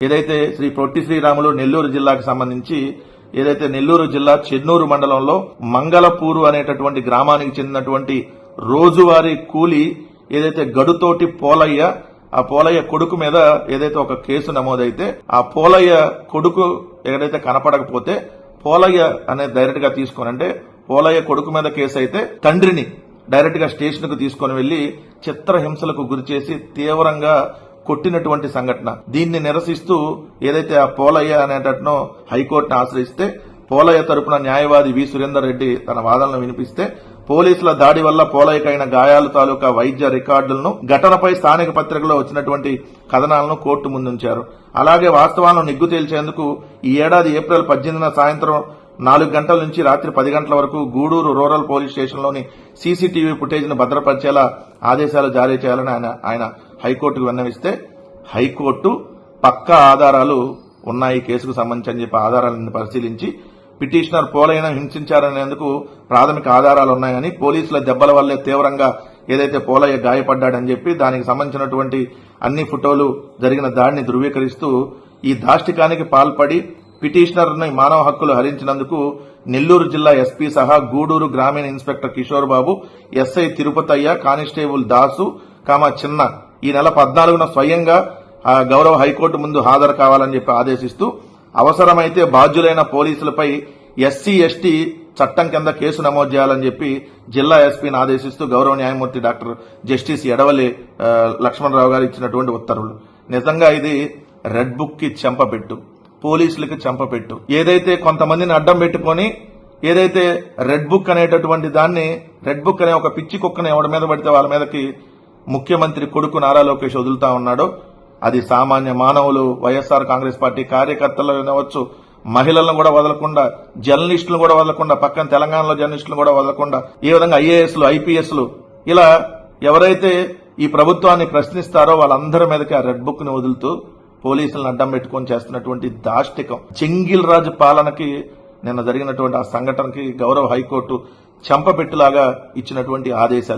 ఏదైతే శ్రీ పొట్టి శ్రీరాములు నెల్లూరు జిల్లాకు సంబంధించి ఏదైతే నెల్లూరు జిల్లా చెన్నూరు మండలంలో మంగళపూరు అనేటటువంటి గ్రామానికి చెందినటువంటి రోజువారీ కూలి ఏదైతే గడుతోటి పోలయ్య ఆ పోలయ్య కొడుకు మీద ఏదైతే ఒక కేసు నమోదైతే ఆ పోలయ్య కొడుకు ఎక్కడైతే కనపడకపోతే పోలయ్య అనేది డైరెక్ట్ గా తీసుకొని అంటే పోలయ్య కొడుకు మీద కేసు అయితే తండ్రిని డైరెక్ట్ గా స్టేషన్ కు తీసుకుని వెళ్లి చిత్రహింసలకు గురిచేసి తీవ్రంగా కొట్టినటువంటి సంఘటన. దీన్ని నిరసిస్తూ ఏదైతే ఆ పోలయ్య అనేటట్నో హైకోర్టును ఆశ్రయిస్తే పోలయ్య తరపున న్యాయవాది వి సురేందర్ రెడ్డి తన వాదనలు వినిపిస్తే పోలీసుల దాడి వల్ల పోలయ్యకైన గాయాలు తాలూకా వైద్య రికార్డులను ఘటనపై స్థానిక పత్రికలో వచ్చినటువంటి కథనాలను కోర్టు ముందుంచారు. అలాగే వాస్తవాలను నిగ్గు తేల్చేందుకు ఈ ఏడాది ఏప్రిల్ 18న సాయంత్రం 4 గంటల నుంచి రాత్రి 10 గంటల వరకు గూడూరు రూరల్ పోలీస్ స్టేషన్లోని సీసీటీవీ ఫుటేజ్ ను భద్రపరిచేలా ఆదేశాలు జారీ చేయాలని ఆయన హైకోర్టుకు విన్నవిస్తే హైకోర్టు పక్కా ఆధారాలు ఉన్నాయి కేసుకు సంబంధించి అని చెప్పి ఆధారాలను పరిశీలించి పిటిషనర్ పోలయ్యను హింసించారనేందుకు ప్రాథమిక ఆధారాలు ఉన్నాయని పోలీసుల దెబ్బల వల్లే తీవ్రంగా ఏదైతే పోలయ్య గాయపడ్డాడని చెప్పి దానికి సంబంధించినటువంటి అన్ని ఫోటోలు జరిగిన దాడిని ధృవీకరిస్తూ ఈ దాష్టికానికి పాల్పడి పిటిషనర్ ని మానవ హక్కులు హరించినందుకు నెల్లూరు జిల్లా ఎస్పీ సహా గూడూరు గ్రామీణ inspector Kishore Babu, SI Tirupathaiah, constable Dasu చిన్న ఈ నెల 14న స్వయంగా గౌరవ హైకోర్టు ముందు హాజరు కావాలని చెప్పి ఆదేశిస్తూ అవసరమైతే బాధ్యులైన పోలీసులపై ఎస్సీ ఎస్టీ చట్టం కింద కేసు నమోదు చేయాలని చెప్పి జిల్లా ఎస్పీని ఆదేశిస్తూ గౌరవ న్యాయమూర్తి డాక్టర్ జస్టిస్ ఎడవల్లి లక్ష్మణరావు గారు ఇచ్చినటువంటి ఉత్తర్వులు. నిజంగా ఇది రెడ్ బుక్ కి చెంపపెట్టు, పోలీసులకు చెంపపెట్టు. ఏదైతే కొంతమందిని అడ్డం పెట్టుకుని ఏదైతే రెడ్ బుక్ అనేటటువంటి దాన్ని రెడ్ బుక్ అనే ఒక పిచ్చి కుక్కని ఎవరి మీద పడితే వాళ్ళ మీదకి ముఖ్యమంత్రి కొడుకు నారా లోకేష్ వదులుతా ఉన్నాడో అది సామాన్య మానవులు వైఎస్ఆర్ కాంగ్రెస్ పార్టీ కార్యకర్తలు వినవచ్చు, మహిళలను కూడా వదలకుండా, జర్నలిస్టులు కూడా వదలకుండా, పక్కన తెలంగాణలో జర్నలిస్టులు కూడా వదలకుండా ఏ విధంగా ఐఏఎస్లు ఐపీఎస్లు ఇలా ఎవరైతే ఈ ప్రభుత్వాన్ని ప్రశ్నిస్తారో వాళ్ళందరి మీదకి ఆ రెడ్ బుక్ ని వదులుతూ పోలీసులను అడ్డం పెట్టుకొని చేస్తున్నటువంటి దాష్టికం చెంగిల్ రాజు పాలనకి నిన్న జరిగినటువంటి ఆ సంఘటనకి గౌరవ హైకోర్టు చెంపపెట్టులాగా ఇచ్చినటువంటి ఆదేశాలే.